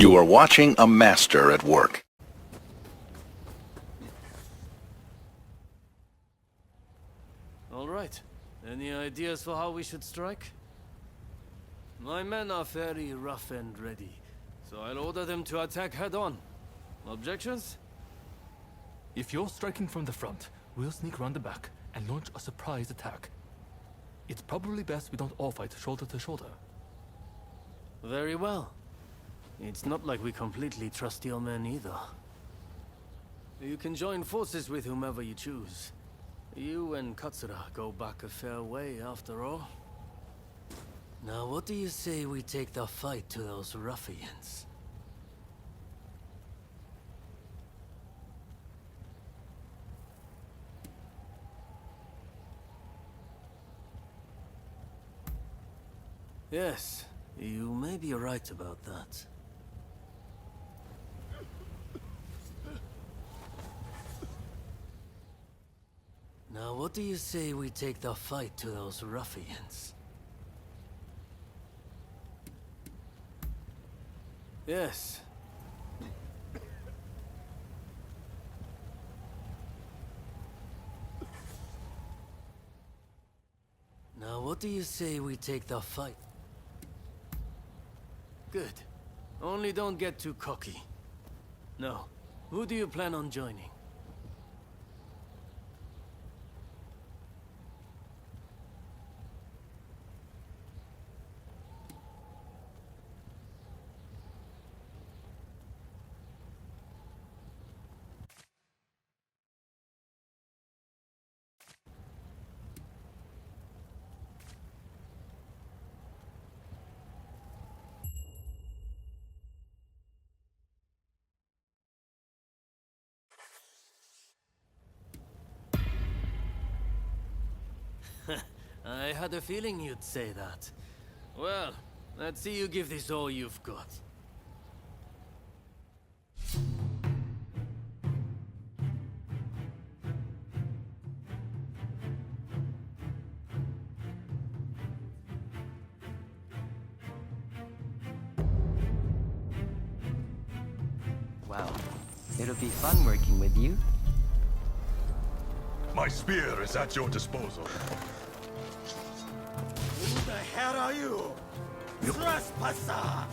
You are watching a master at work. All right. Any ideas for how we should strike? My men are very rough and ready, so I'll order them to attack head-on. Objections? If you're striking from the front, we'll sneak around the back and launch a surprise attack. It's probably best we don't all fight shoulder to shoulder. Very well. It's not like we completely trust your men either. You can join forces with whomever you choose. You and Katsura go back a fair way, after all. Now, what do you say we take the fight to those ruffians? Yes, you may be right about that. Now, what do you say we take the fight to those ruffians? Yes. Now, what do you say we take the fight? Good. Only don't get too cocky. No. Who do you plan on joining? I had a feeling you'd say that. Well, let's see you give this all you've got. Wow. It'll be fun working with you. My spear is at your disposal. Who the hell are you? Trespasser!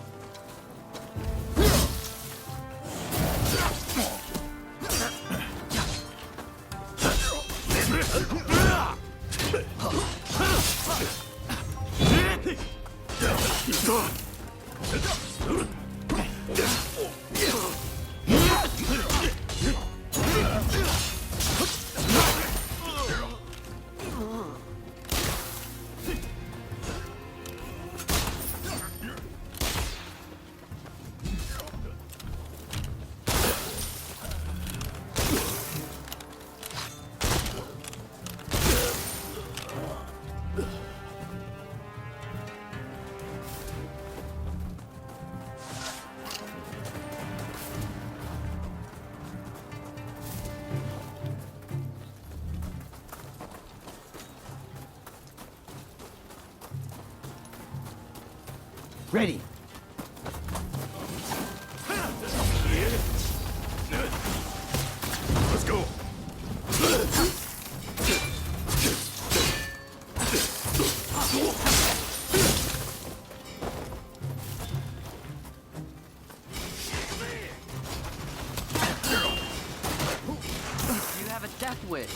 Ready. Let's go. You have a death wish.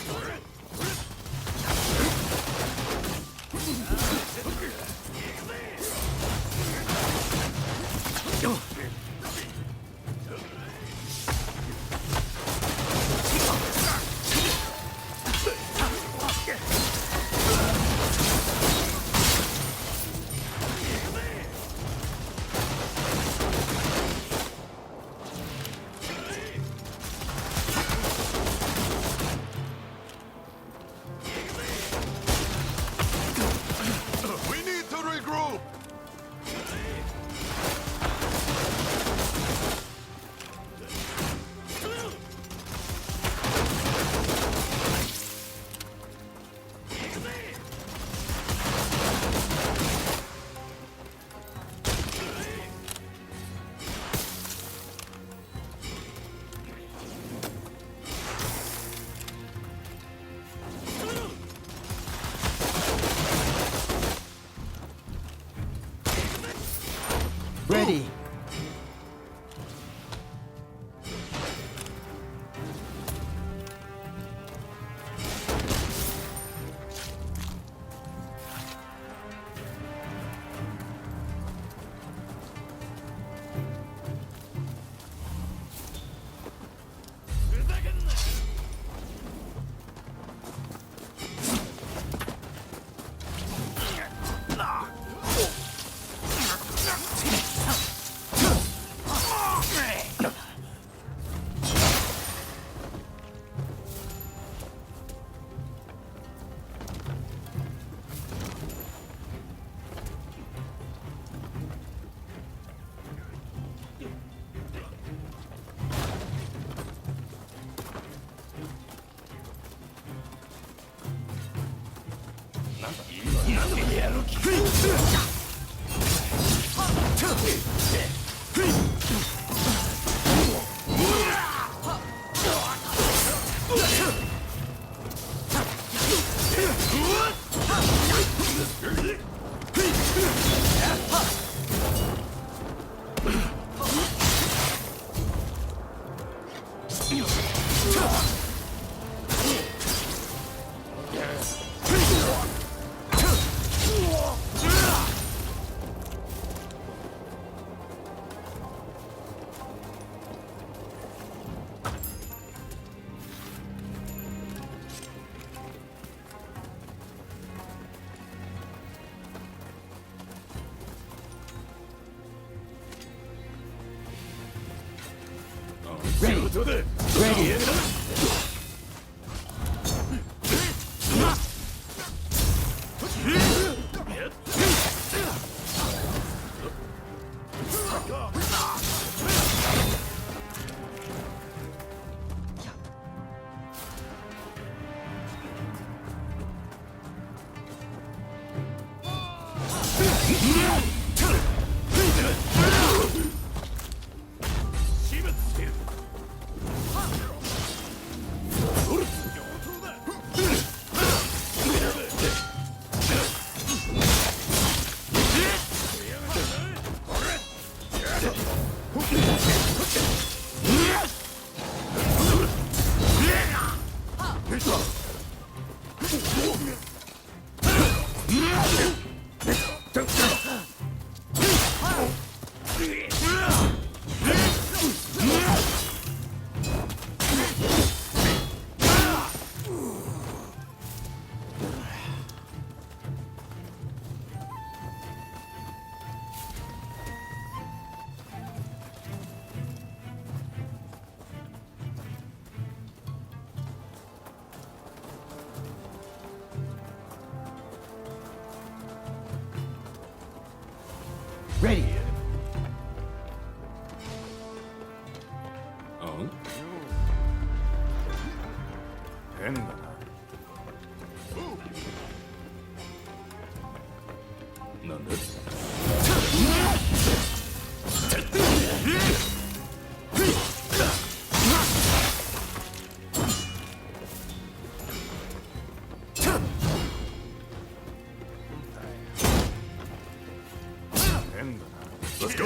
Ready. Let's go.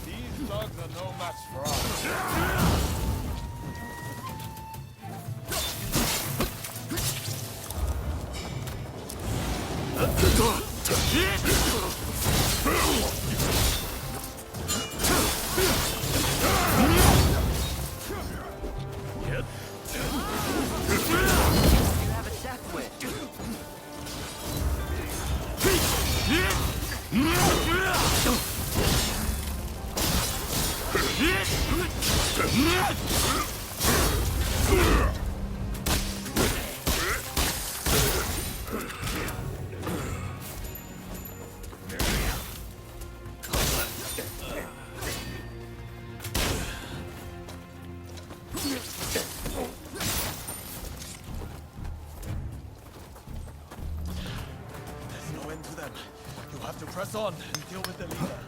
These thugs are no match for us. You have a death wish. There's no end to them. You have to press on and deal with the leader.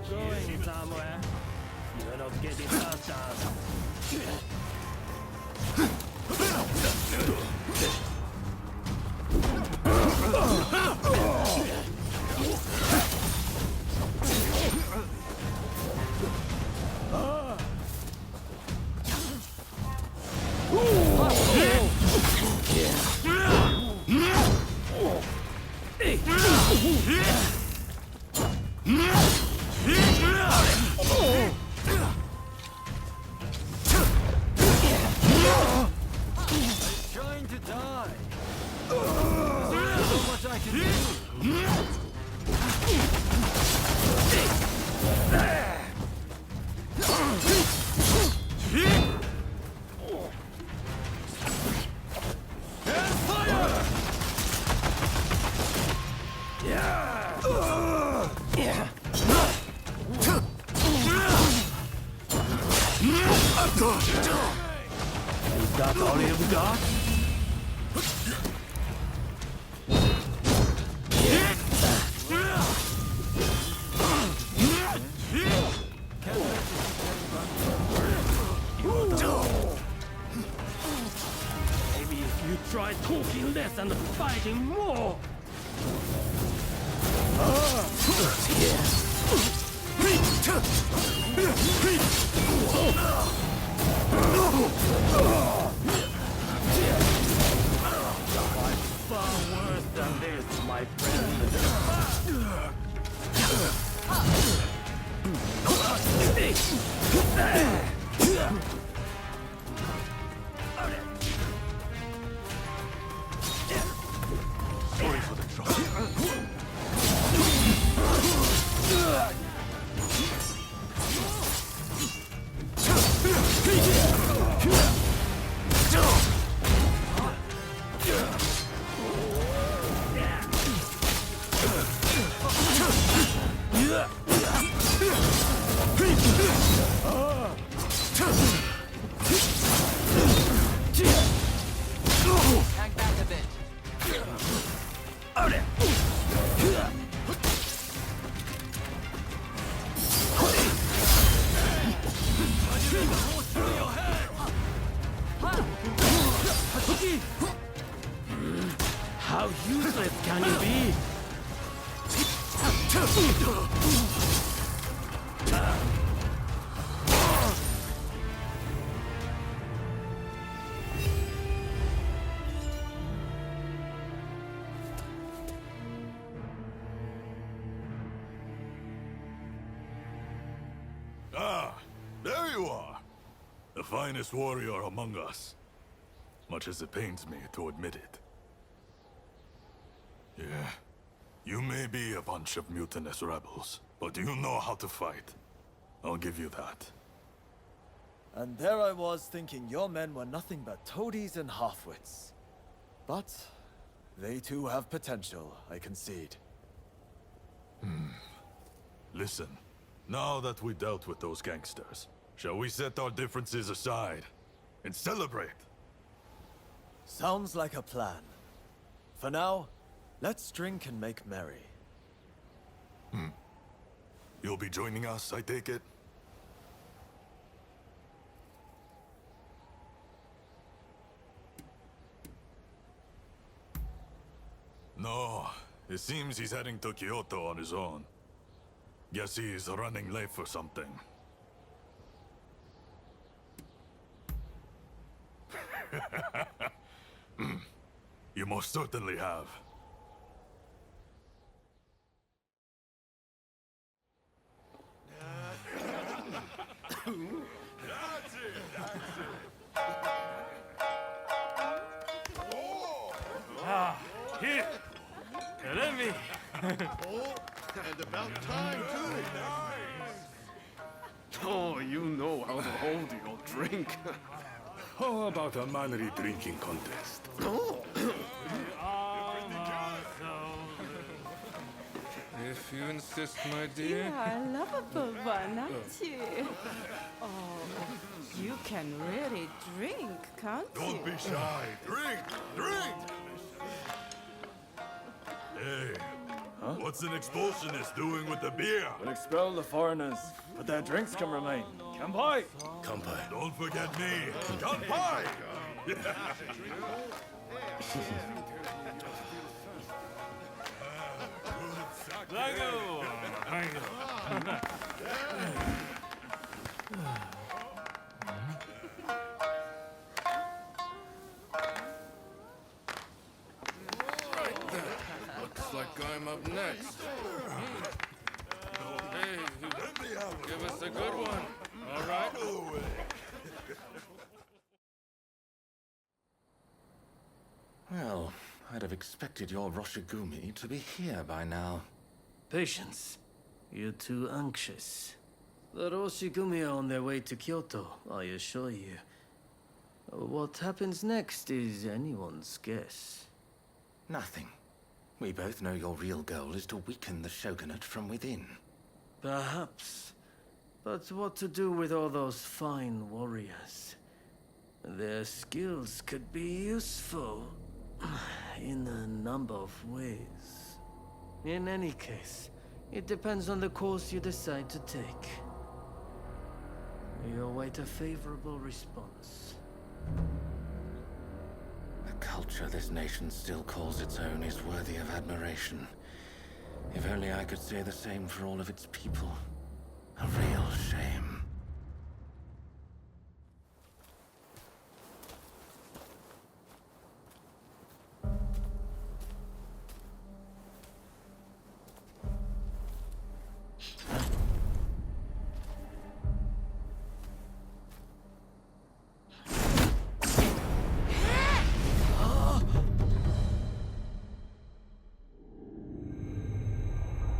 Going somewhere. You're not getting faster. Trying to die. There's so much I can do. Is that all you've got? Maybe if you try talking less and fighting more. Far worse than this, my friend. Sorry for the trouble. Hang back a bit. How useless can you be? Ah, there you are. The finest warrior among us. Much as it pains me to admit it. Yeah, You may be a bunch of mutinous rebels, but you know how to fight. I'll give you that. And there I was thinking your men were nothing but toadies and halfwits. But they too have potential, I concede. Listen, now that we dealt with those gangsters, shall we set our differences aside and celebrate? Sounds like a plan. For now, let's drink and make merry. You'll be joining us, I take it? No, it seems he's heading to Kyoto on his own. Guess he's running late for something. You most certainly have. Here! Let me! And about time, too. Oh, you know how to hold your drink. How about a manly drinking contest? If you insist, my You dear. are a lovable one, aren't you? Oh, you can really drink, can't you? Don't be shy. Drink! Drink! Hey, what's an expulsionist doing with the beer? We'll expel the foreigners, but their drinks can remain. Kanpai! Kanpai. Don't forget me. Kanpai! Looks like I'm up next. Hey, give us a good one. All right. Well, I'd have expected your Roshigumi to be here by now. Patience. You're too anxious. The Roshigumi are on their way to Kyoto, I assure you. What happens next is anyone's guess. Nothing. We both know your real goal is to weaken the shogunate from within. Perhaps. But what to do with all those fine warriors? Their skills could be useful in a number of ways. In any case, it depends on the course you decide to take. We await a favorable response. The culture this nation still calls its own is worthy of admiration. If only I could say the same for all of its people. A real shame.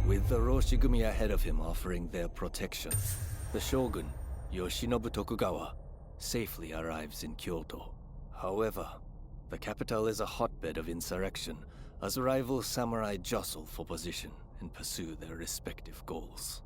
With the Roshigumi ahead of him offering their protection, the shogun, Yoshinobu Tokugawa, safely arrives in Kyoto. However, the capital is a hotbed of insurrection as rival samurai jostle for position and pursue their respective goals.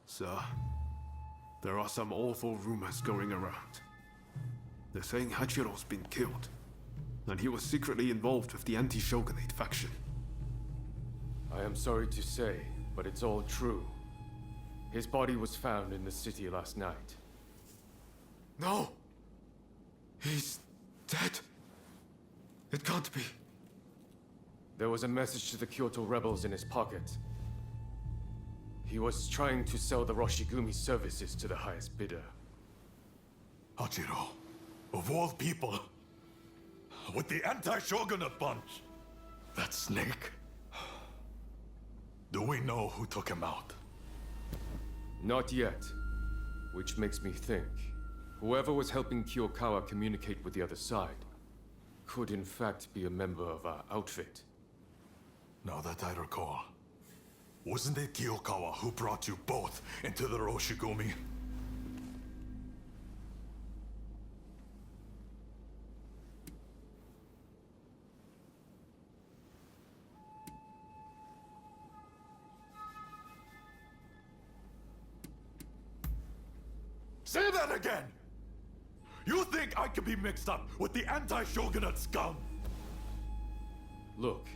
Sir, there are some awful rumors going around. They're saying Hachiro's been killed, and he was secretly involved with the anti-shogunate faction. I am sorry to say, but it's all true. His body was found in the city last night. No! He's dead. It can't be. There was a message to the Kyoto rebels in his pocket. He was trying to sell the Roshigumi's services to the highest bidder. Hachiro, of all people, with the anti-shogunate bunch, that snake. Do we know who took him out? Not yet. Which makes me think, whoever was helping Kiyokawa communicate with the other side could in fact be a member of our outfit. Now that I recall, wasn't it Kiyokawa who brought you both into the Roshigumi? Say that again! You think I could be mixed up with the anti-shogunate scum? Look,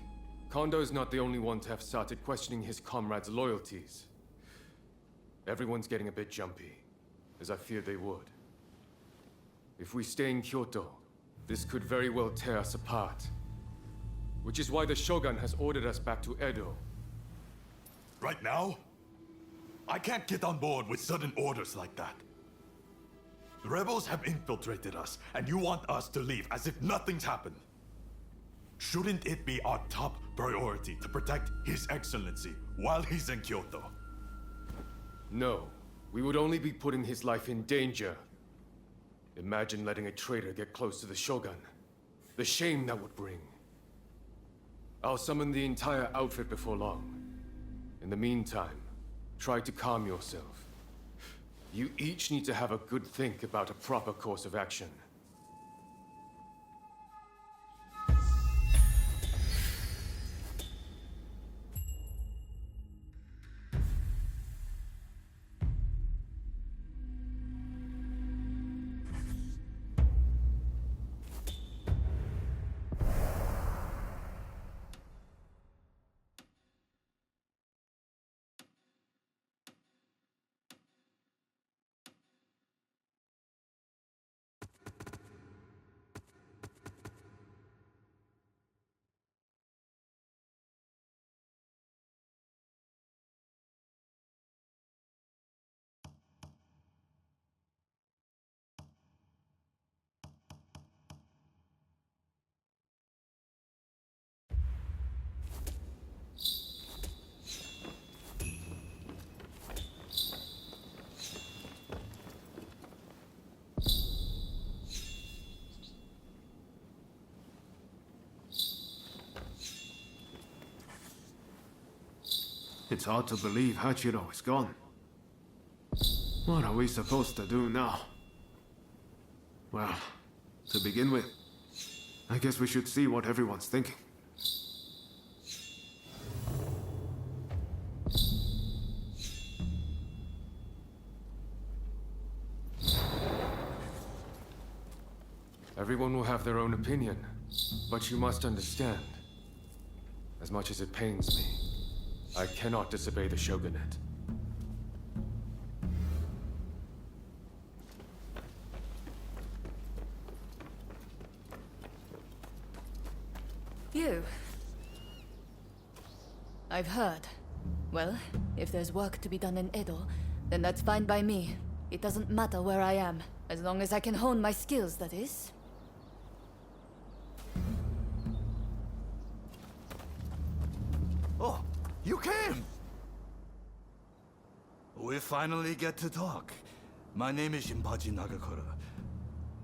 Kondo's not the only one to have started questioning his comrades' loyalties. Everyone's getting a bit jumpy, as I feared they would. If we stay in Kyoto, this could very well tear us apart. Which is why the Shogun has ordered us back to Edo. Right now? I can't get on board with sudden orders like that. The rebels have infiltrated us, and you want us to leave as if nothing's happened. Shouldn't it be our top priority to protect His Excellency while he's in Kyoto? No, we would only be putting his life in danger. Imagine letting a traitor get close to the Shogun. The shame that would bring. I'll summon the entire outfit before long. In the meantime, try to calm yourself. You each need to have a good think about a proper course of action. It's hard to believe Hachiro is gone. What are we supposed to do now? Well, to begin with, I guess we should see what everyone's thinking. Everyone will have their own opinion, but you must understand. As much as it pains me, I cannot disobey the Shogunate. You. I've heard. Well, if there's work to be done in Edo, then that's fine by me. It doesn't matter where I am, as long as I can hone my skills, that is. Oh, you came! We finally get to talk. My name is Shinpachi Nagakura.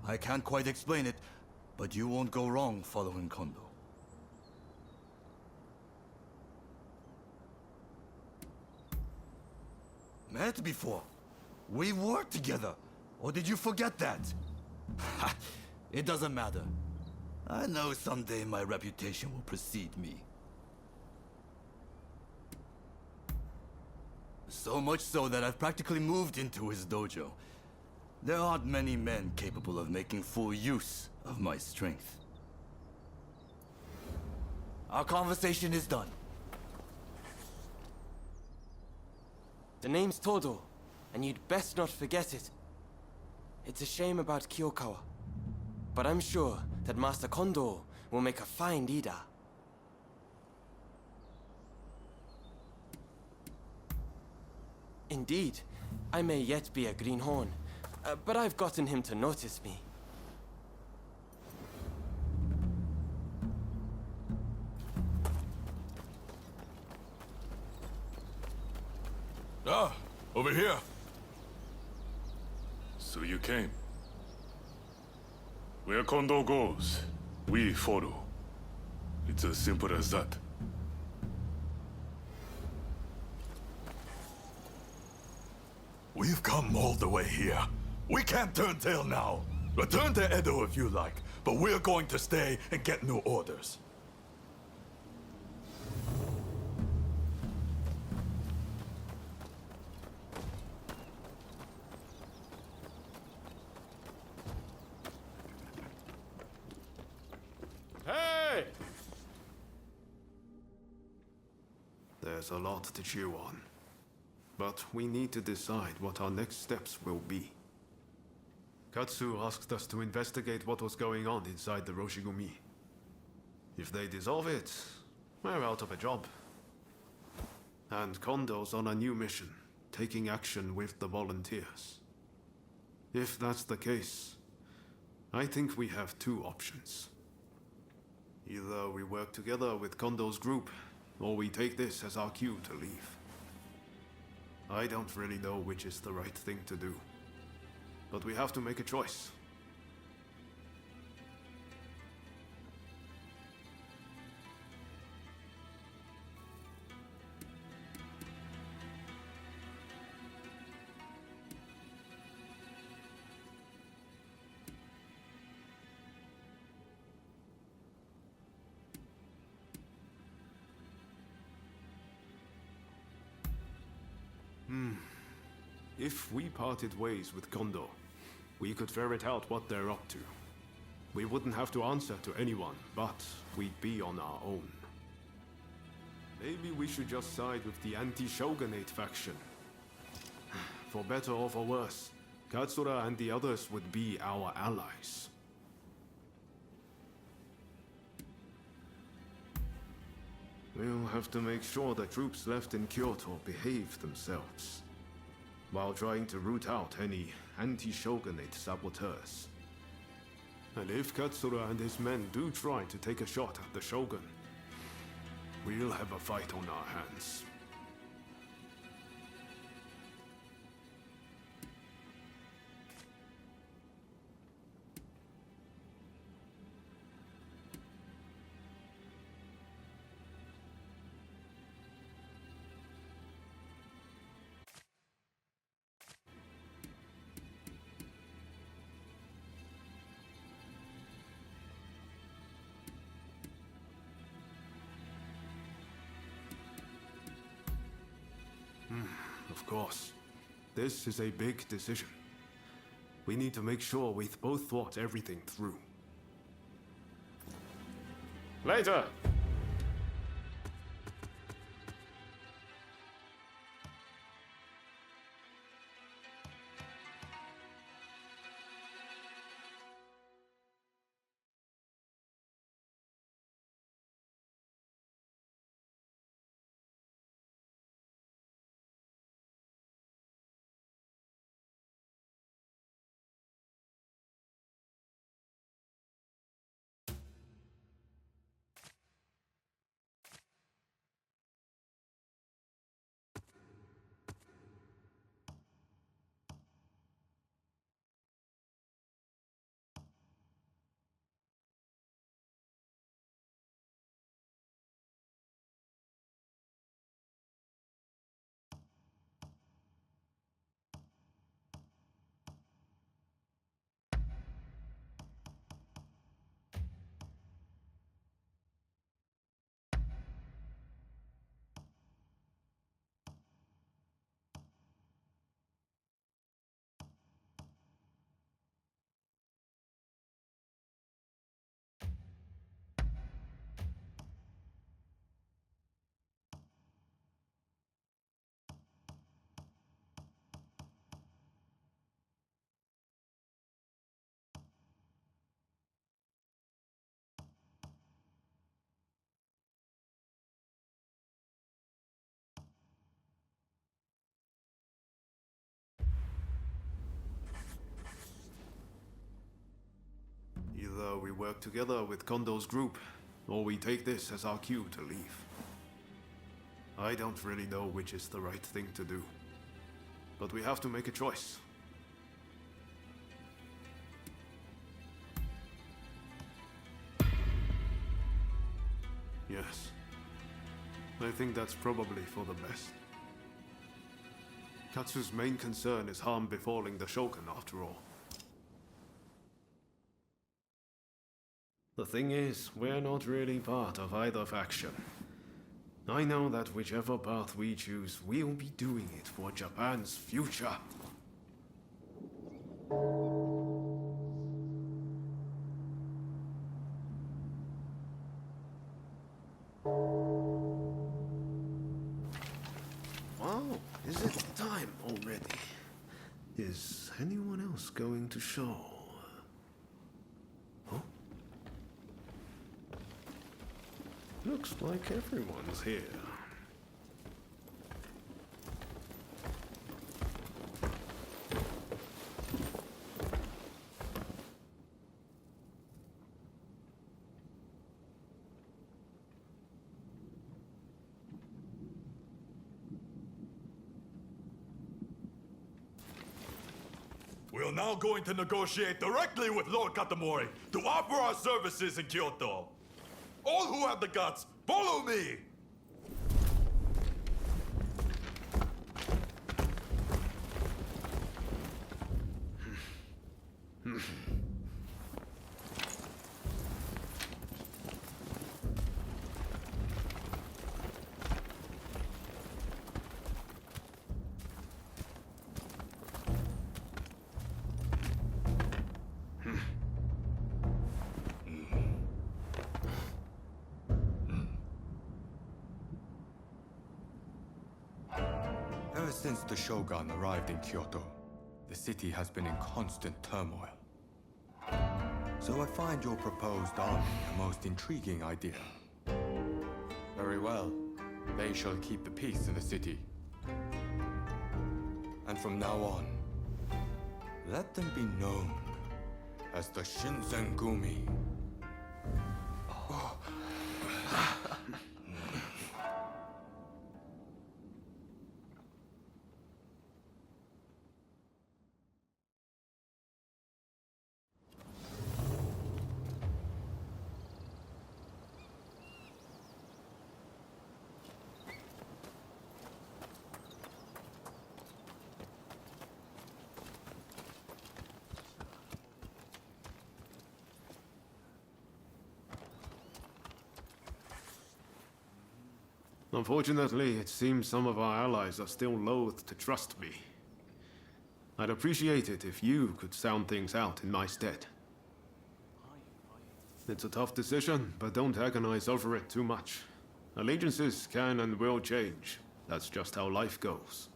I can't quite explain it, but you won't go wrong following Kondo. Met before. We worked together. Or did you forget that? It doesn't matter. I know someday my reputation will precede me. So much so that I've practically moved into his dojo. There aren't many men capable of making full use of my strength. Our conversation is done. The name's Todo, and you'd best not forget it. It's a shame about Kiyokawa, but I'm sure that Master Kondo will make a fine leader. Indeed, I may yet be a greenhorn, but I've gotten him to notice me. Ah, over here. So you came. Where Kondo goes, we follow. It's as simple as that. We've come all the way here. We can't turn tail now. Return to Edo if you like, but we're going to stay and get new orders. Hey! There's a lot to chew on. But we need to decide what our next steps will be. Katsu asked us to investigate what was going on inside the Roshigumi. If they dissolve it, we're out of a job. And Kondo's on a new mission, taking action with the volunteers. If that's the case, I think we have two options. Either we work together with Kondo's group, or we take this as our cue to leave. I don't really know which is the right thing to do. But we have to make a choice. If we parted ways with Kondo, we could ferret out what they're up to. We wouldn't have to answer to anyone, but we'd be on our own. Maybe we should just side with the anti-shogunate faction. For better or for worse, Katsura and the others would be our allies. We'll have to make sure the troops left in Kyoto behave themselves, while trying to root out any anti-shogunate saboteurs. And if Katsura and his men do try to take a shot at the shogun, we'll have a fight on our hands. Of course. This is a big decision. We need to make sure we've both thought everything through. Later! work together with Kondo's group, or we take this as our cue to leave. I don't really know which is the right thing to do, but we have to make a choice. Yes. I think that's probably for the best. Katsu's main concern is harm befalling the Shogun after all. The thing is, we're not really part of either faction. I know that whichever path we choose, we'll be doing it for Japan's future. Wow, is it time already? Is anyone else going to show? Huh? Looks like everyone's here. We're now going to negotiate directly with Lord Katamori to offer our services in Kyoto. All who have the guts, follow me! Ever since the Shogun arrived in Kyoto, the city has been in constant turmoil. So I find your proposed army a most intriguing idea. Very well. They shall keep the peace in the city. And from now on, let them be known as the Shinsengumi. Unfortunately, it seems some of our allies are still loath to trust me. I'd appreciate it if you could sound things out in my stead. It's a tough decision, but don't agonize over it too much. Allegiances can and will change. That's just how life goes.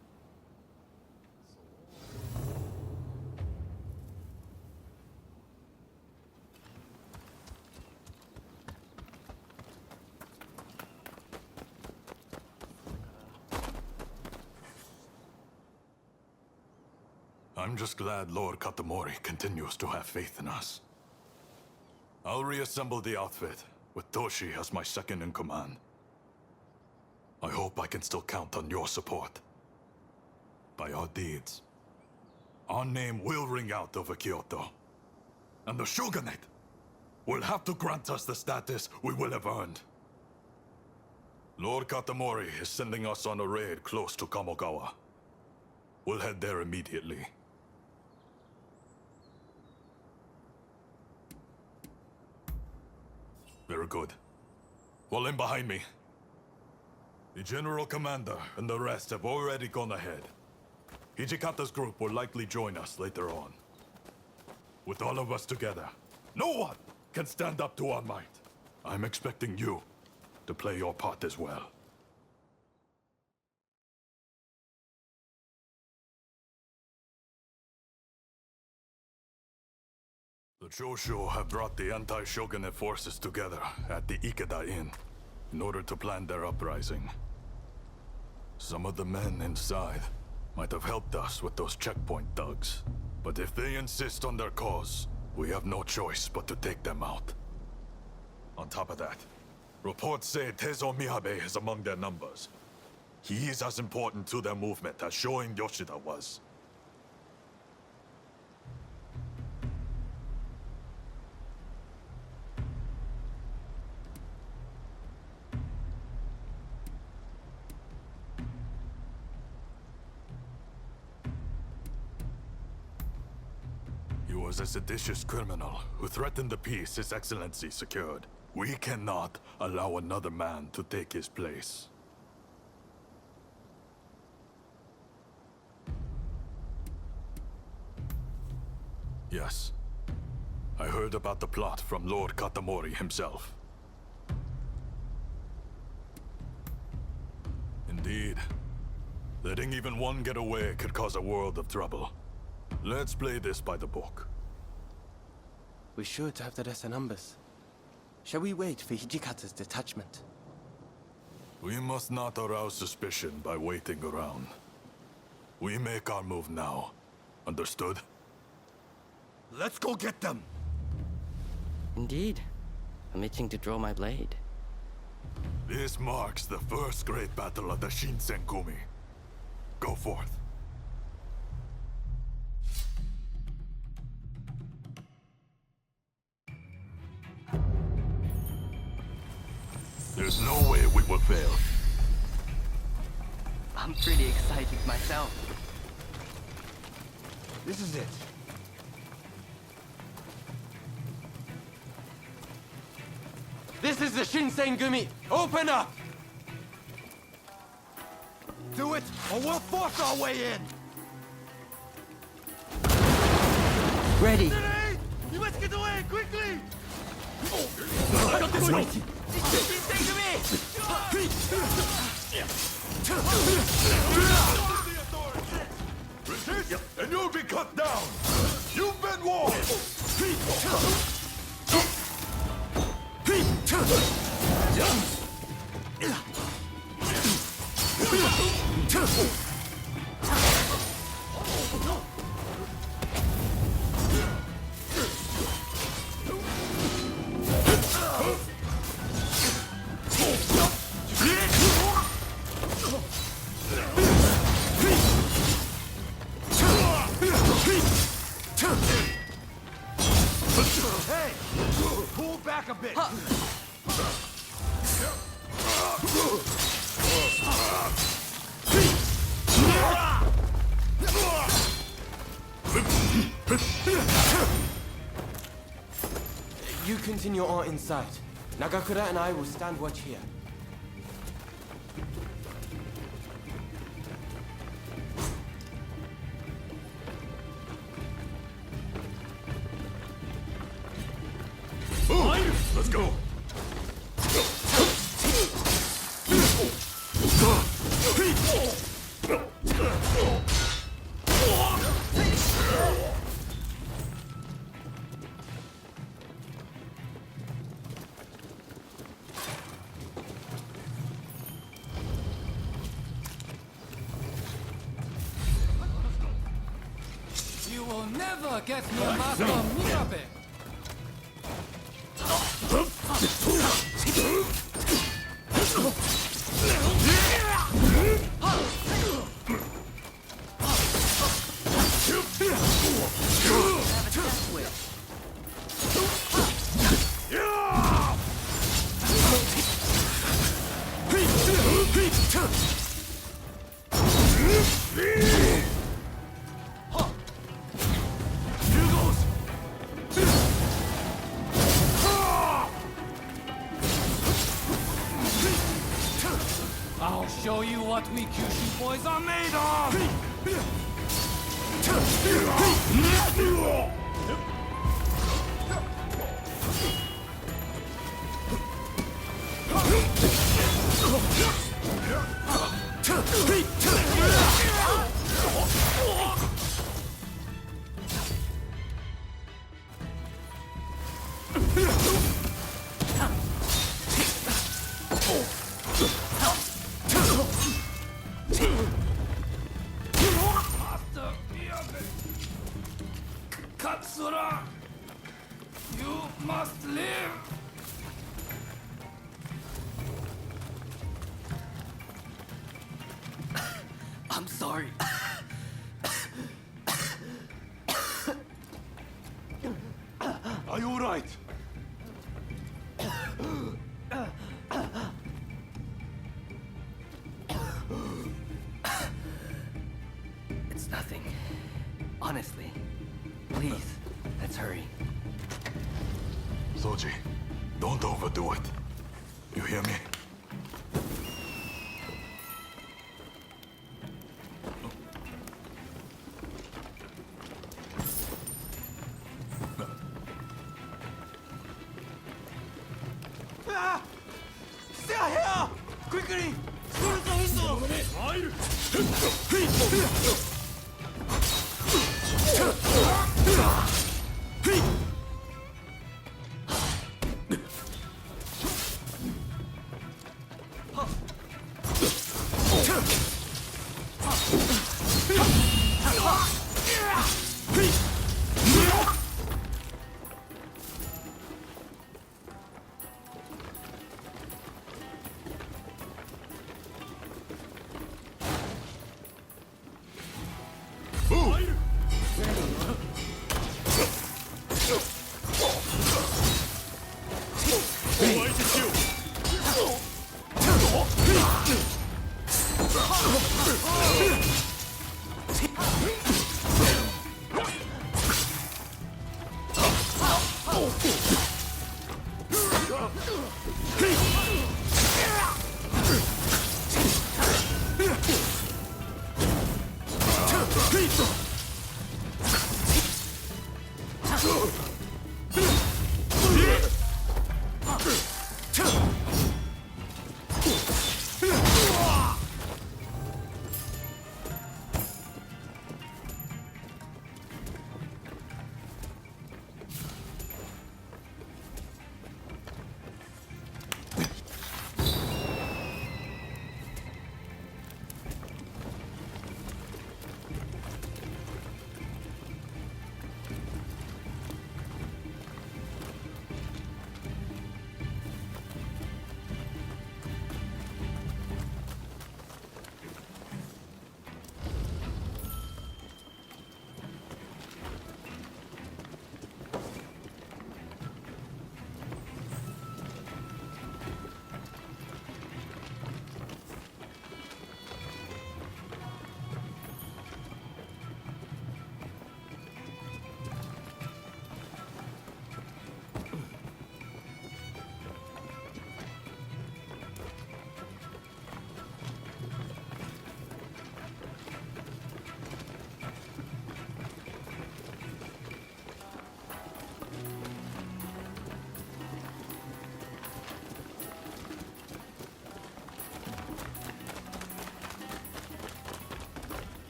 I'm just glad Lord Katamori continues to have faith in us. I'll reassemble the outfit, with Toshi as my second in command. I hope I can still count on your support. By our deeds, our name will ring out over Kyoto. And the Shogunate will have to grant us the status we will have earned. Lord Katamori is sending us on a raid close to Kamogawa. We'll head there immediately. Very good. Fall in behind me. The General Commander and the rest have already gone ahead. Hijikata's group will likely join us later on. With all of us together, no one can stand up to our might. I'm expecting you to play your part as well. The Choshu have brought the anti-shogunate forces together at the Ikeda Inn in order to plan their uprising. Some of the men inside might have helped us with those checkpoint thugs, but if they insist on their cause, we have no choice but to take them out. On top of that, reports say Tezo Miyabe is among their numbers. He is as important to their movement as Shoin Yoshida was. He was a seditious criminal who threatened the peace His Excellency secured. We cannot allow another man to take his place. Yes. I heard about the plot from Lord Katamori himself. Indeed. Letting even one get away could cause a world of trouble. Let's play this by the book. We should have the rest of numbers. Shall we wait for Hijikata's detachment? We must not arouse suspicion by waiting around. We make our move now. Understood? Let's go get them! Indeed. I'm itching to draw my blade. This marks the first great battle of the Shinsengumi. Go forth. There's no way we will fail. I'm pretty excited myself. This is it. This is the Shinsengumi! Open up! Do it, or we'll force our way in! Ready! You must get away, quickly! Wait! Resist, and you'll be cut down! You've been warned! Hey! Pull back a bit! You continue on inside. Nagakura and I will stand watch here. Move! Let's go! You will never get me, Master Miyabe! I'll show you what we Kyushu boys are made of! Master Miyabe! Katsura! You must live! I'm sorry. Are you alright? It's nothing. Honestly. Please, let's hurry. Soji, don't overdo it. You hear me? Ah! Stay here! Quickly!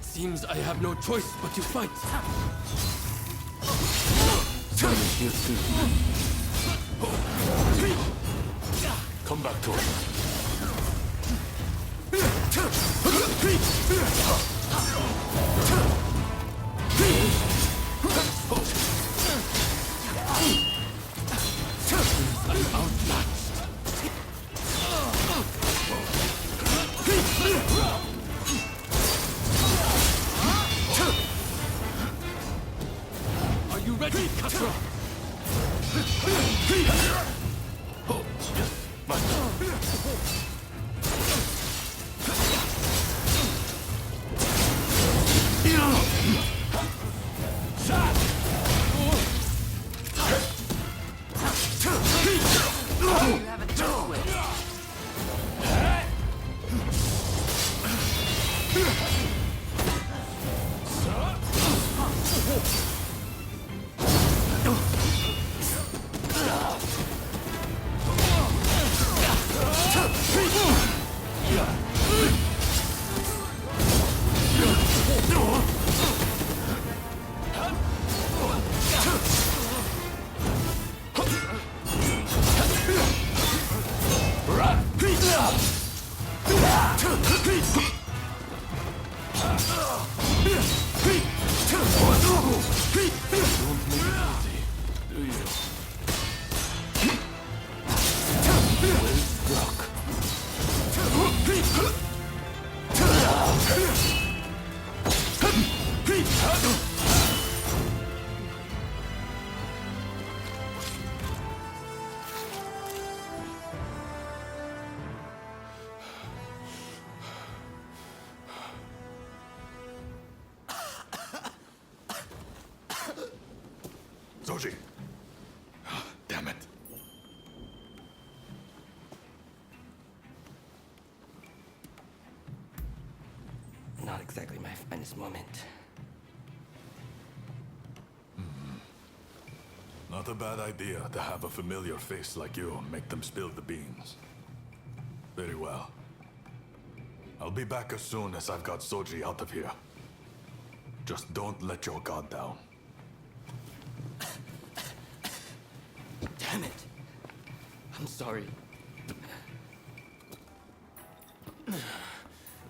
Seems I have no choice but to fight. Come back to us. I'm outmatched. Are you ready, Katra? Soji! Damn it. Not exactly my finest moment. Not a bad idea to have a familiar face like you make them spill the beans. Very well. I'll be back as soon as I've got Soji out of here. Just don't let your guard down. Damn it! I'm sorry.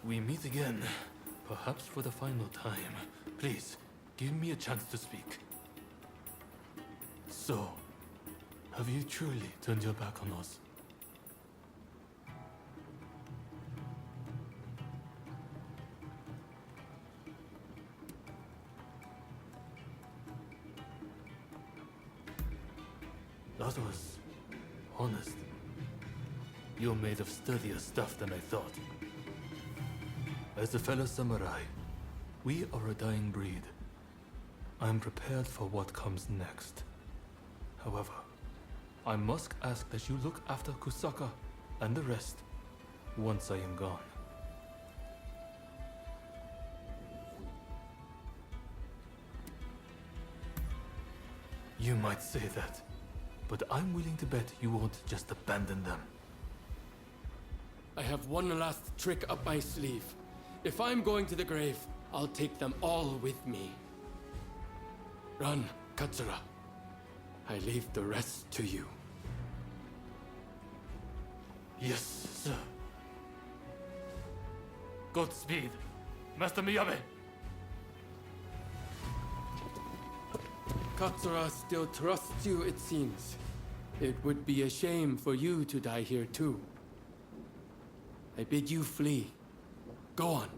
We meet again, perhaps for the final time. Please, give me a chance to speak. So, have you truly turned your back on us? That was honest. You're made of sturdier stuff than I thought. As a fellow samurai, we are a dying breed. I'm prepared for what comes next. However, I must ask that you look after Kusaka and the rest once I am gone. You might say that, but I'm willing to bet you won't just abandon them. I have one last trick up my sleeve. If I'm going to the grave, I'll take them all with me. Run, Katsura. I leave the rest to you. Yes, sir. Godspeed, Master Miyabe. Katsura still trusts you, it seems. It would be a shame for you to die here too. I bid you flee. Go on.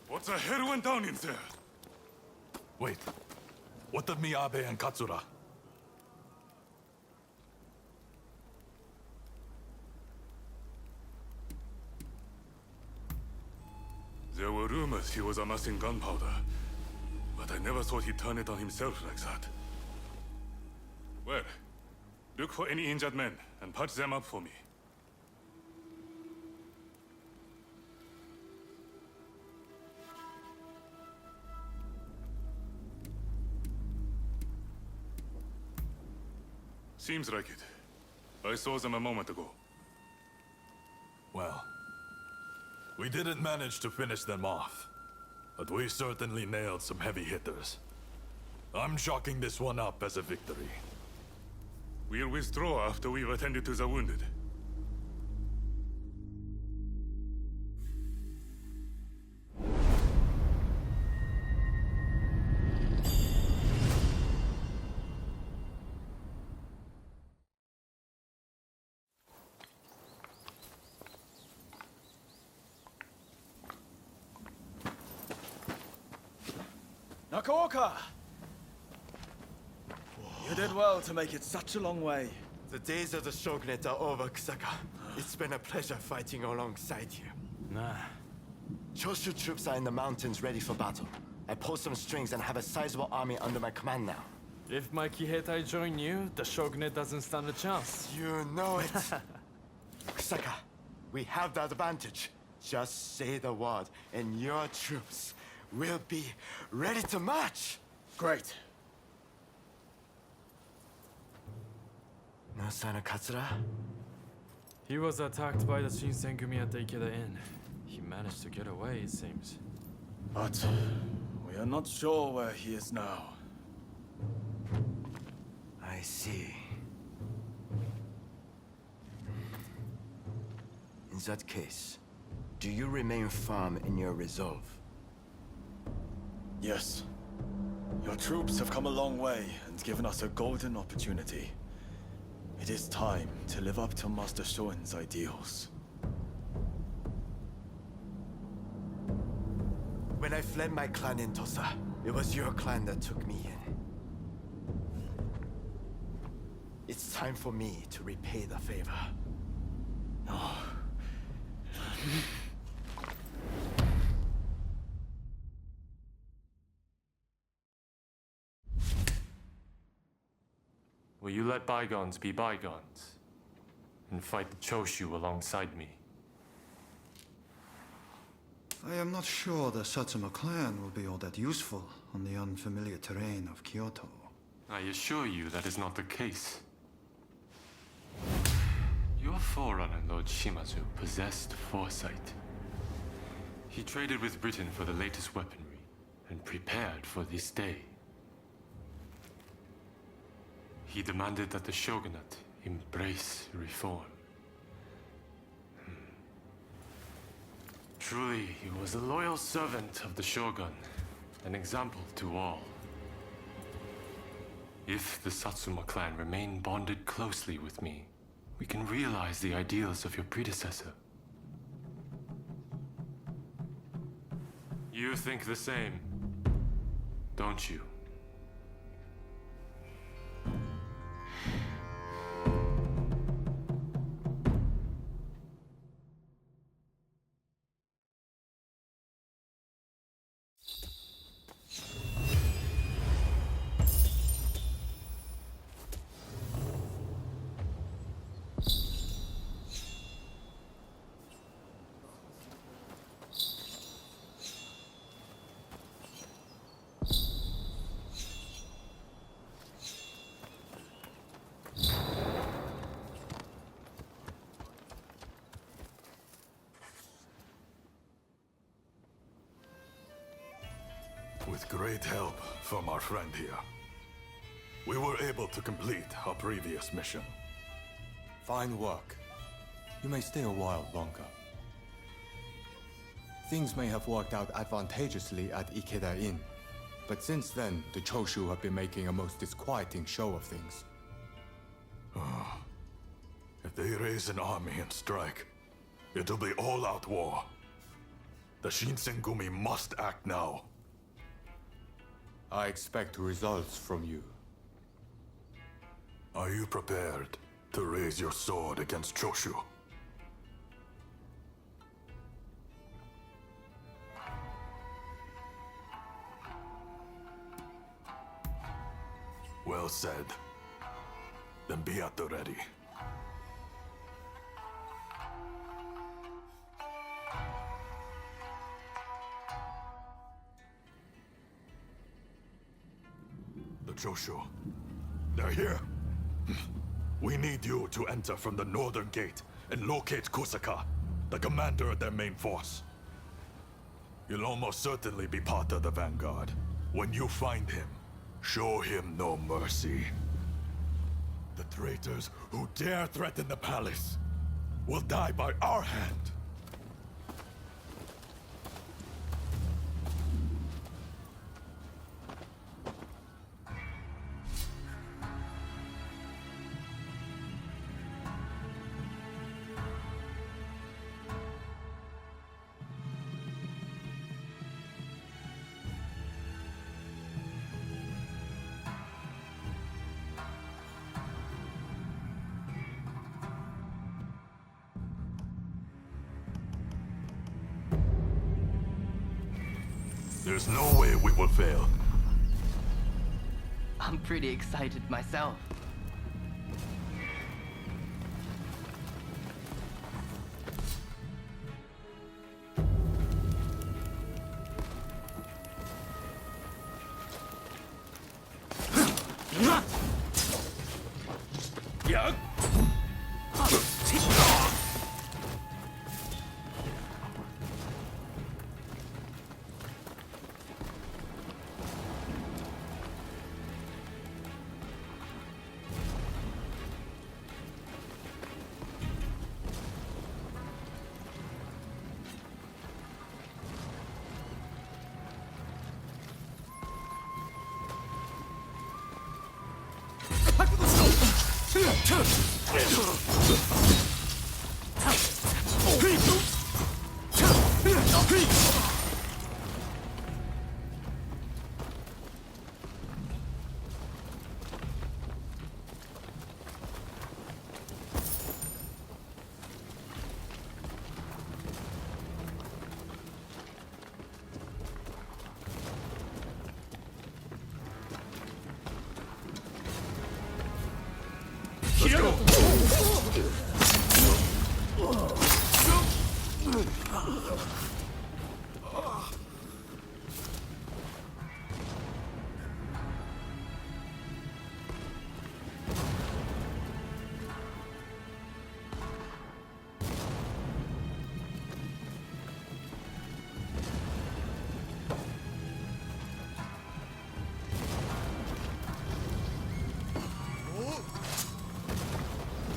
What the hell went down in there? Wait. What of Miyabe and Katsura? There were rumors he was amassing gunpowder, but I never thought he'd turn it on himself like that. Well, look for any injured men and patch them up for me. Seems like it. I saw them a moment ago. Well, we didn't manage to finish them off, but we certainly nailed some heavy hitters. I'm chalking this one up as a victory. We'll withdraw after we've attended to the wounded. Nakaoka! You did well to make it such a long way. The days of the shogunate are over, Kusaka. It's been a pleasure fighting alongside you. Nah. Choshu troops are in the mountains ready for battle. I pulled some strings and have a sizable army under my command now. If my Kiheitai join you, the shogunate doesn't stand a chance. You know it. Kusaka, we have the advantage. Just say the word, and your troops will be ready to march. Great. No sign of Katsura? He was attacked by the Shinsengumi at the Ikeda Inn. He managed to get away, it seems. But we are not sure where he is now. I see. In that case, do you remain firm in your resolve? Yes. Your troops have come a long way and given us a golden opportunity. It is time to live up to Master Shoin's ideals. When I fled my clan in Tosa, it was your clan that took me in. It's time for me to repay the favor. Will you let bygones be bygones and fight the Choshu alongside me? I am not sure the Satsuma clan will be all that useful on the unfamiliar terrain of Kyoto. I assure you that is not the case. Your forerunner, Lord Shimazu, possessed foresight. He traded with Britain for the latest weaponry and prepared for this day. He demanded that the shogunate embrace reform. Truly, he was a loyal servant of the shogun, an example to all. If the Satsuma clan remain bonded closely with me, we can realize the ideals of your predecessor. You think the same, don't you? With great help from our friend here, we were able to complete our previous mission. Fine work. You may stay a while longer. Things may have worked out advantageously at Ikeda Inn, but since then, the Choshu have been making a most disquieting show of things. If they raise an army and strike, it'll be all-out war. The Shinsengumi must act now. I expect results from you. Are you prepared to raise your sword against Choshu? Well said. Then be at the ready. The Choshu. They're here. We need you to enter from the northern gate and locate Kusaka, the commander of their main force. You'll almost certainly be part of the vanguard. When you find him, show him no mercy. The traitors who dare threaten the palace will die by our hand. There's no way we will fail. I'm pretty excited myself.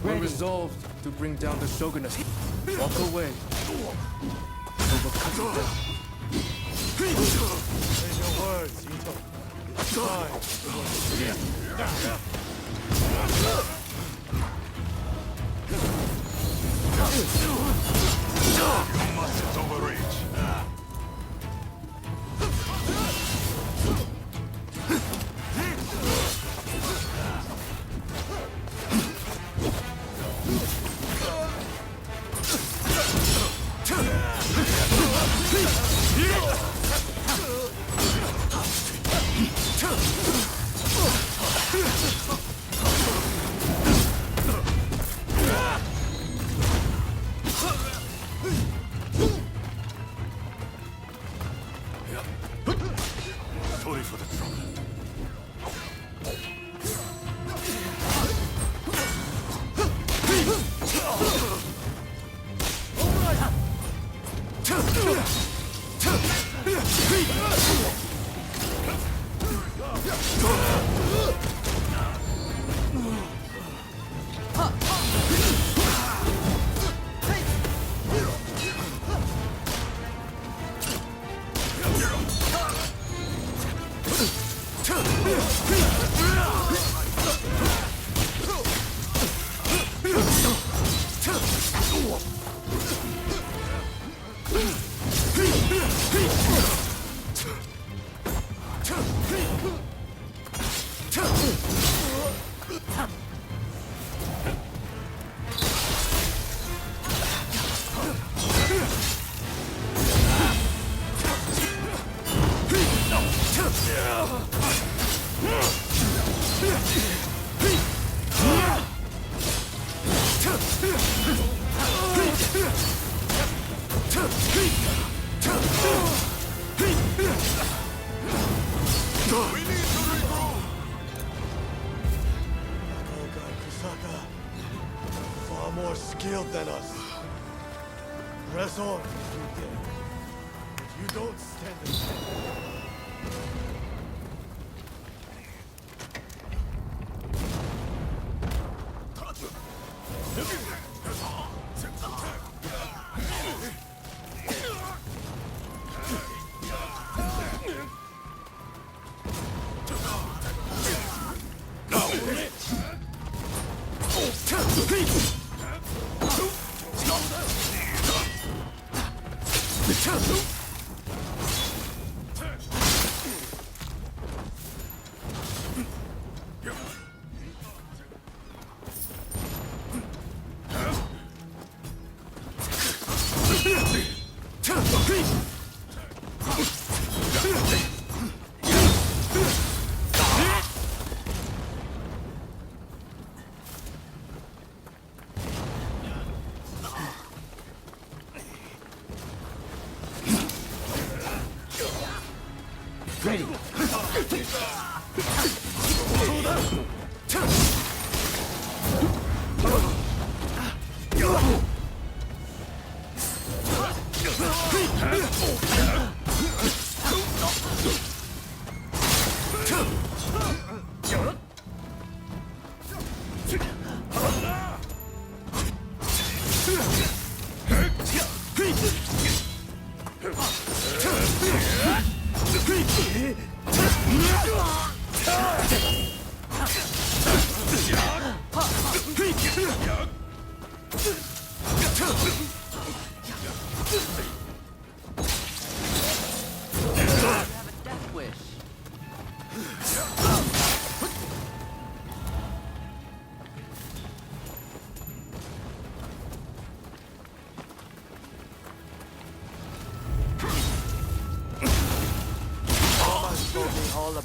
We're resolved to bring down the shogunate. Walk away. Overcome them. Say your words, Ito. It's time. You mustn't overreach. Sorry for the trouble. Far more skilled than us. Press on if you dare. You don't stand a chance.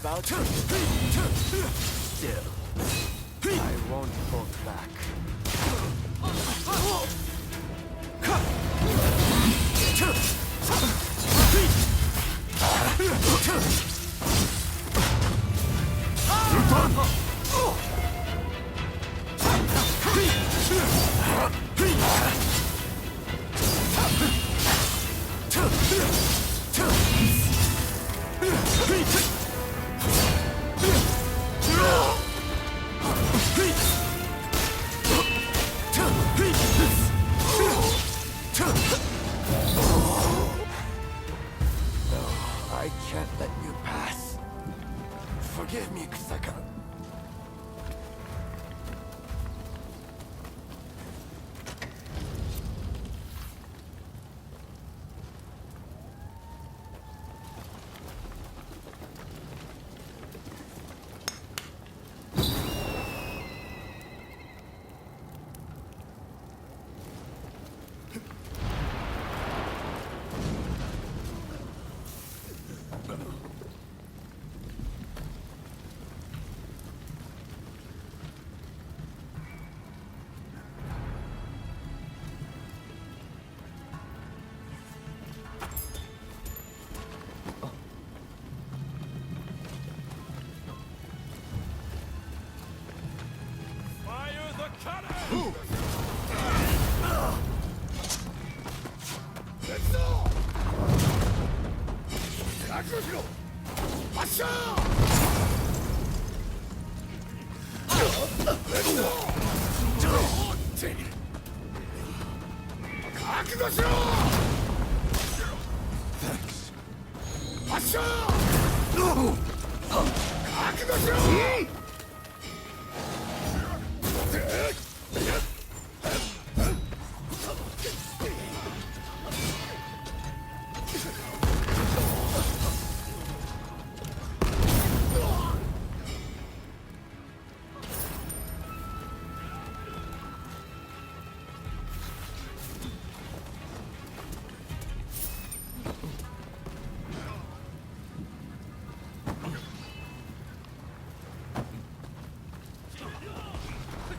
about you. Still, I won't hold back. I can't let you pass. Forgive me, Kusaka.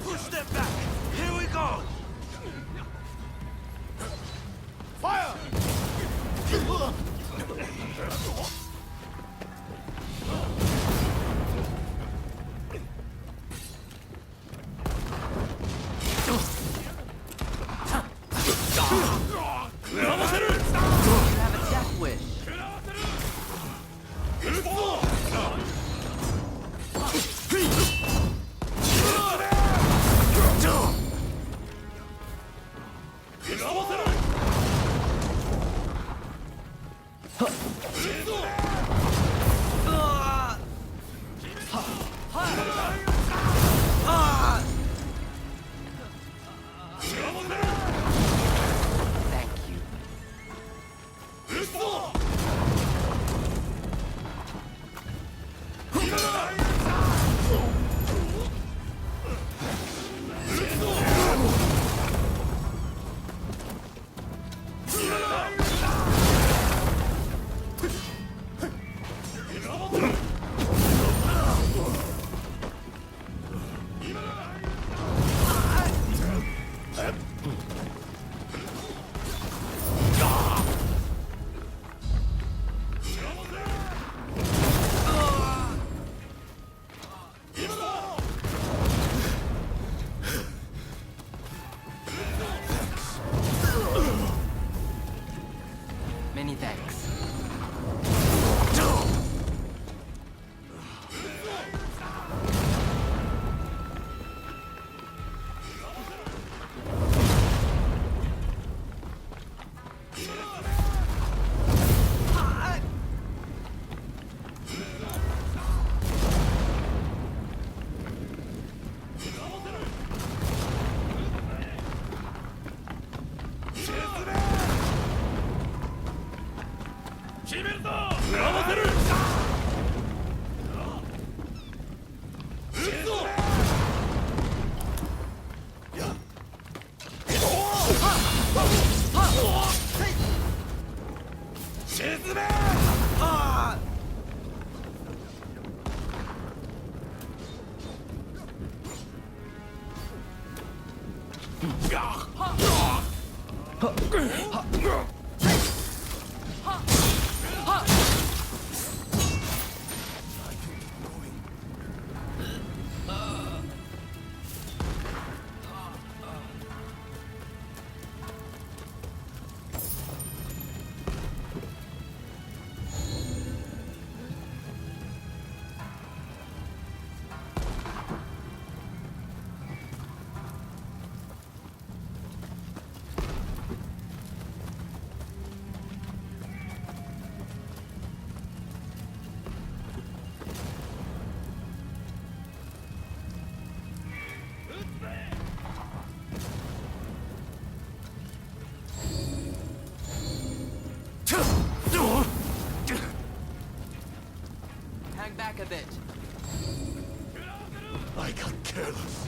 Push them back! Here we go! Fire! Have a death wish. Hang back a bit. I got careless.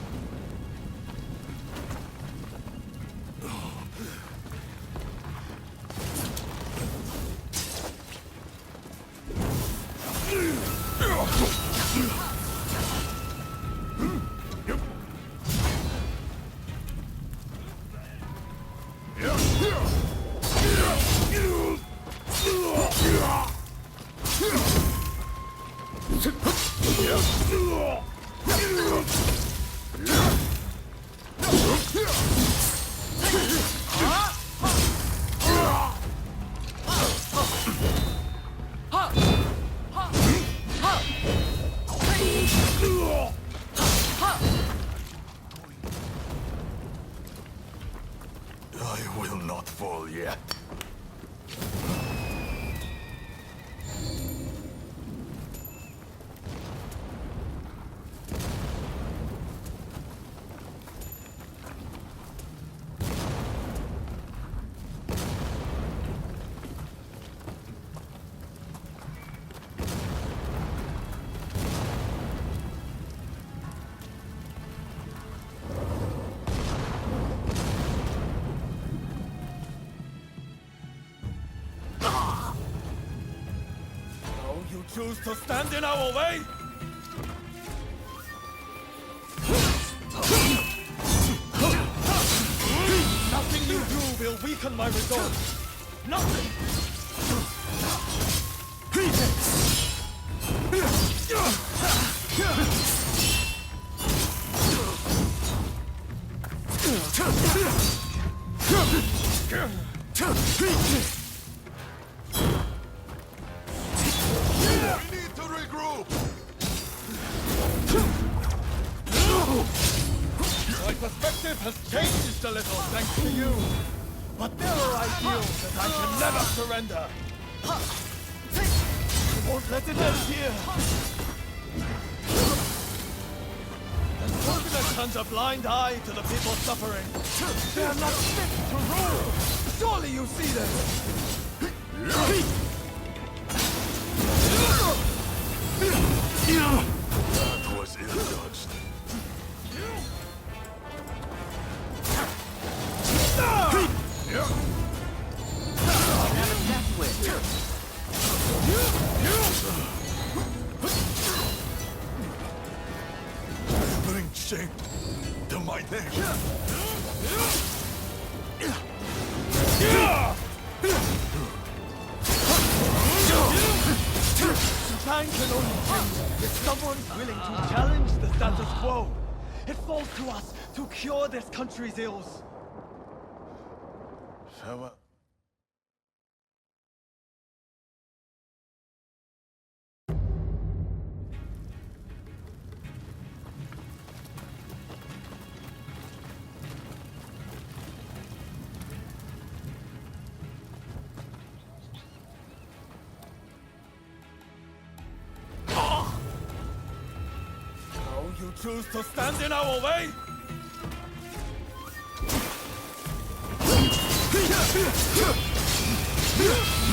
I will not fall yet. You choose to stand in our way? Nothing you do will weaken my resolve. Nothing! We need to regroup! My perspective has changed a little thanks to you. But there are ideals that I can never surrender. I won't let it end here. The Shogunate turns a blind eye to the people suffering. They are not fit to rule. Surely you see this. That was ill-judged. Bring shame to my name. Time can only change if someone's willing to challenge the status quo. It falls to us to cure this country's ills. Farewell. You choose to stand in our way?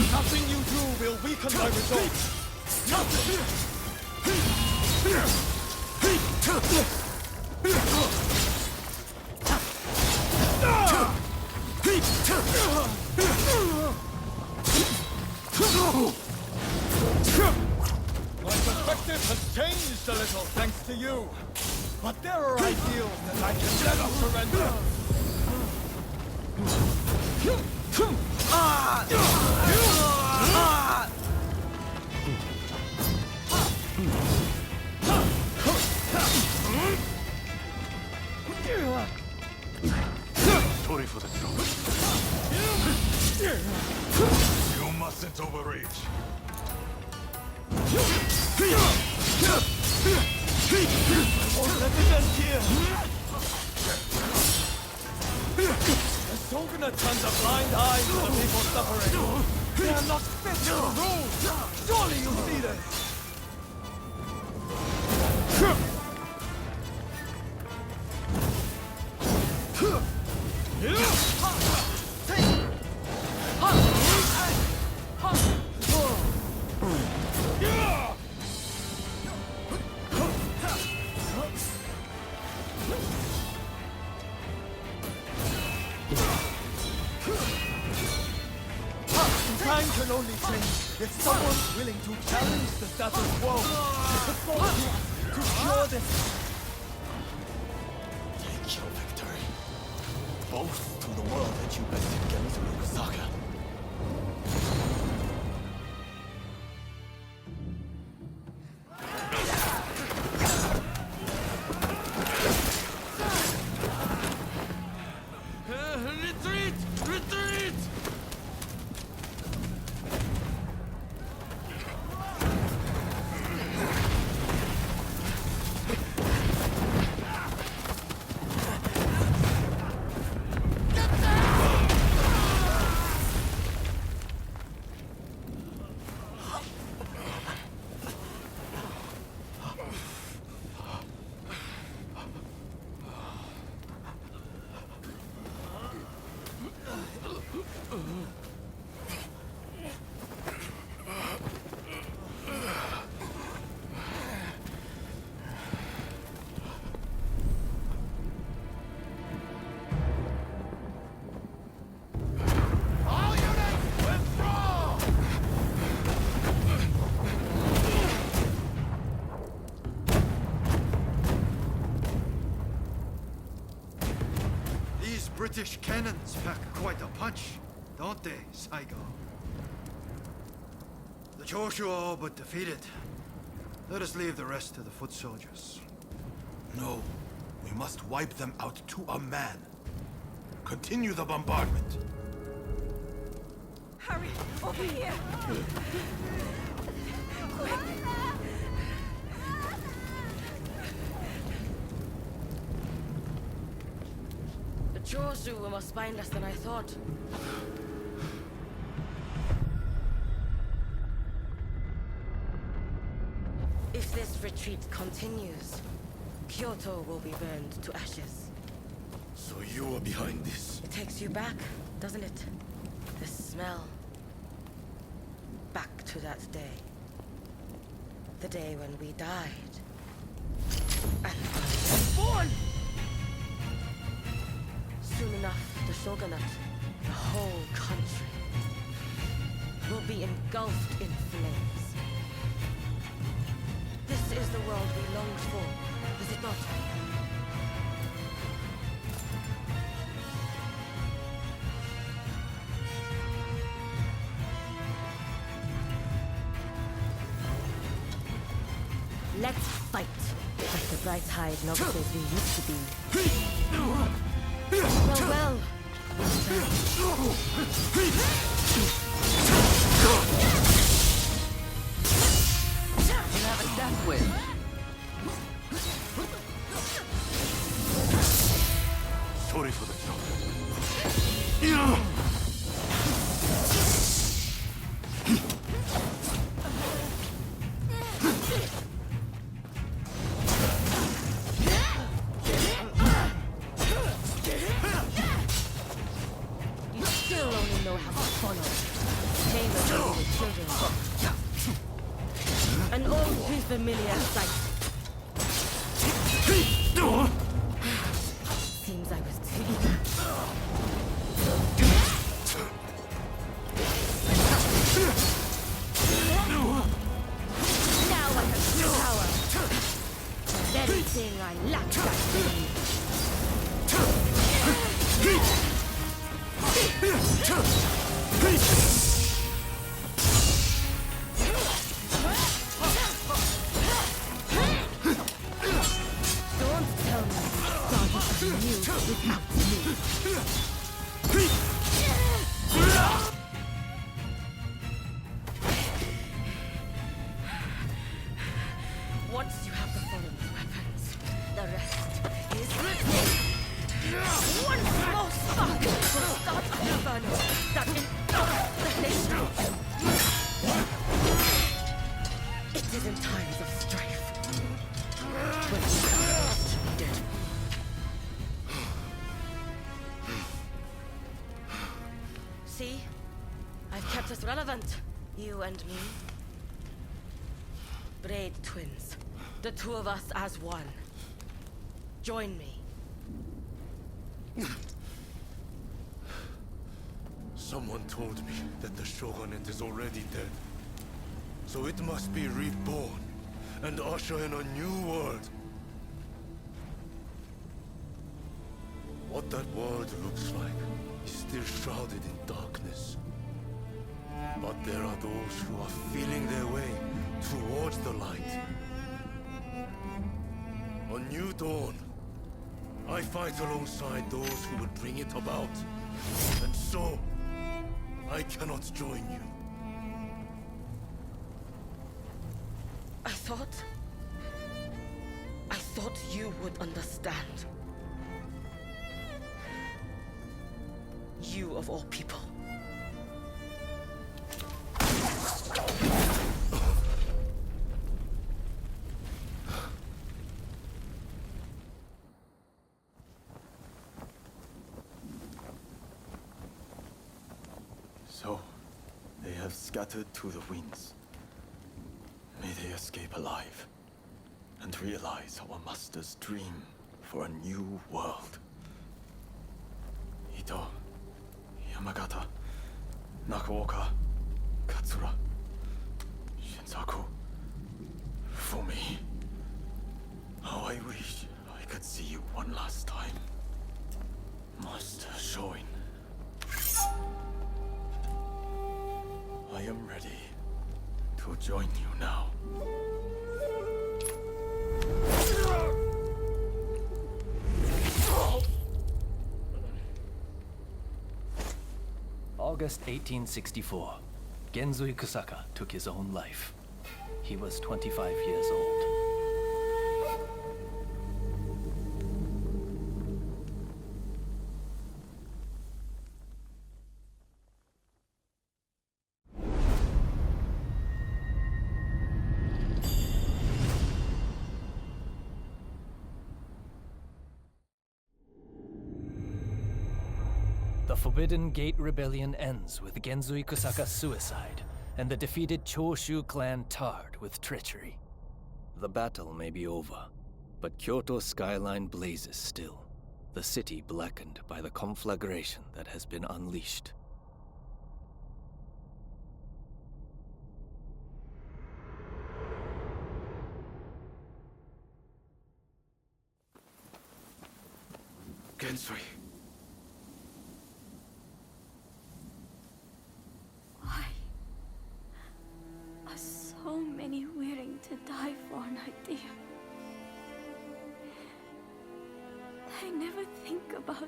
Nothing you do will weaken my resolve. Nothing! My perspective has changed a little thanks to you. But there are ideals that I can never surrender. Sorry for the trouble. You mustn't overreach. Won't let it end here! The Shogunate turns a blind eye to the people suffering! They are not fit to rule! Surely you see this! Time can only change if someone's willing to challenge the status quo. To fall to us, to cure this. Take your victory. Both to the world that you best against Murasaka. Retreat! Retreat! These British cannons pack quite a punch, don't they, Saigo? The Choshu are all but defeated. Let us leave the rest to the foot soldiers. No, we must wipe them out to a man. Continue the bombardment. Hurry, over here! Quick! The Choshu were more spineless than I thought. If this retreat continues, Kyoto will be burned to ashes. So you are behind this? It takes you back, doesn't it? The smell. Back to that day. The day when we died. And were born! Soon enough, the Shogunate, the whole country, will be engulfed in flames. This is the world we longed for, is it not? Let's fight, like the bright-eyed novices we used to be. Well, well. You have a death wish. Sorry for the trouble. You still only know how to follow. Tame over the children. An old and familiar sight. Seems I was too eager. Now I have true power. The very thing I lacked, I believe. Don't tell me you started anew without me. Once you have the fallen's weapons, the rest is one small spark will start an inferno that engulfs the nation. It is in times of strife when we are most needed. See? I've kept us relevant, you and me. Braid twins. The two of us as one. Join me. Someone told me that the Shogunate is already dead. So it must be reborn and usher in a new world. What that world looks like is still shrouded in darkness. But there are those who are feeling their way towards the light. A new dawn. I fight alongside those who would bring it about. And so, I cannot join you. I thought you would understand. You of all people. So, they have scattered to the winds. May they escape alive, and realize our master's dream for a new world. Ito, Yamagata, Nakaoka, Katsura, Shinsaku. For me, how I wish I could see you one last time. Master Shoin. I am ready to join you now. August 1864. Genzui Kusaka took his own life. He was 25 years old. The Forbidden Gate Rebellion ends with Genzui Kusaka's suicide, and the defeated Choshu clan tarred with treachery. The battle may be over, but Kyoto's skyline blazes still, the city blackened by the conflagration that has been unleashed. Genzui. Why are so many willing to die for an idea? They never think about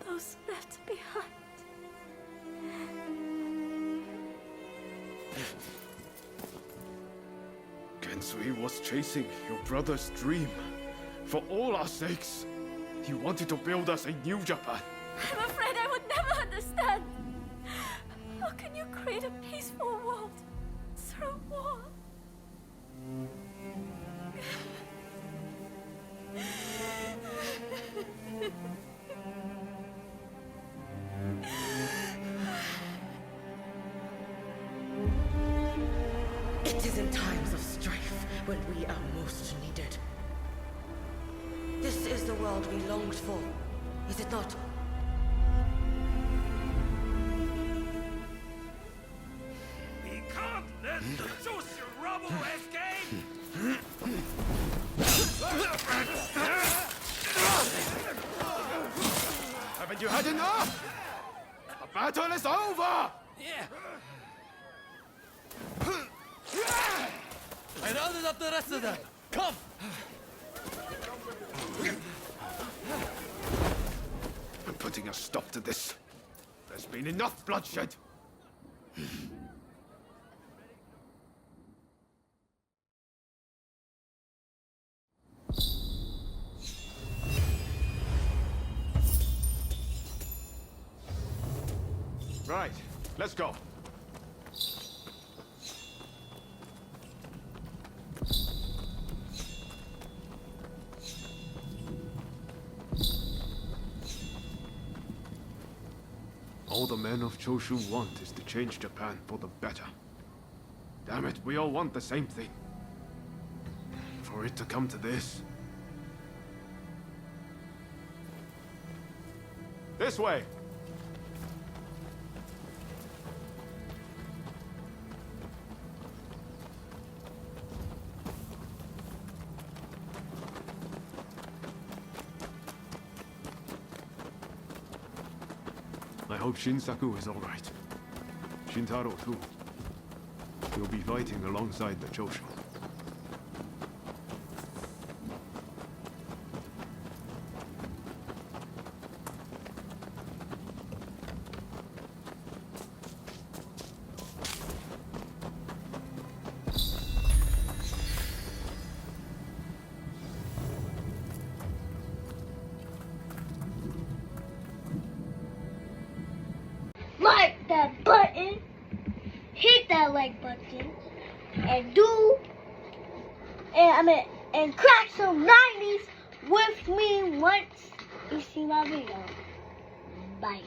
those left behind. Genzui was chasing your brother's dream. For all our sakes. He wanted to build us a new Japan. I'm afraid I would never understand. How can you create a peaceful world through war? It is in times of strife when we are most needed. This is the world we longed for, is it not? We can't let the Joshi rubble escape! Haven't you had enough? Battle is over! Yeah. I rounded up the rest of them. Come! I'm putting a stop to this. There's been enough bloodshed. Right, let's go. All the men of Choshu want is to change Japan for the better. Damn it, we all want the same thing. For it to come to this. This way! I hope Shinsaku is all right. Shintaro too. He'll be fighting alongside the Choshu. Like that button, hit that like button, and crack some 90s with me once you see my video. Bye.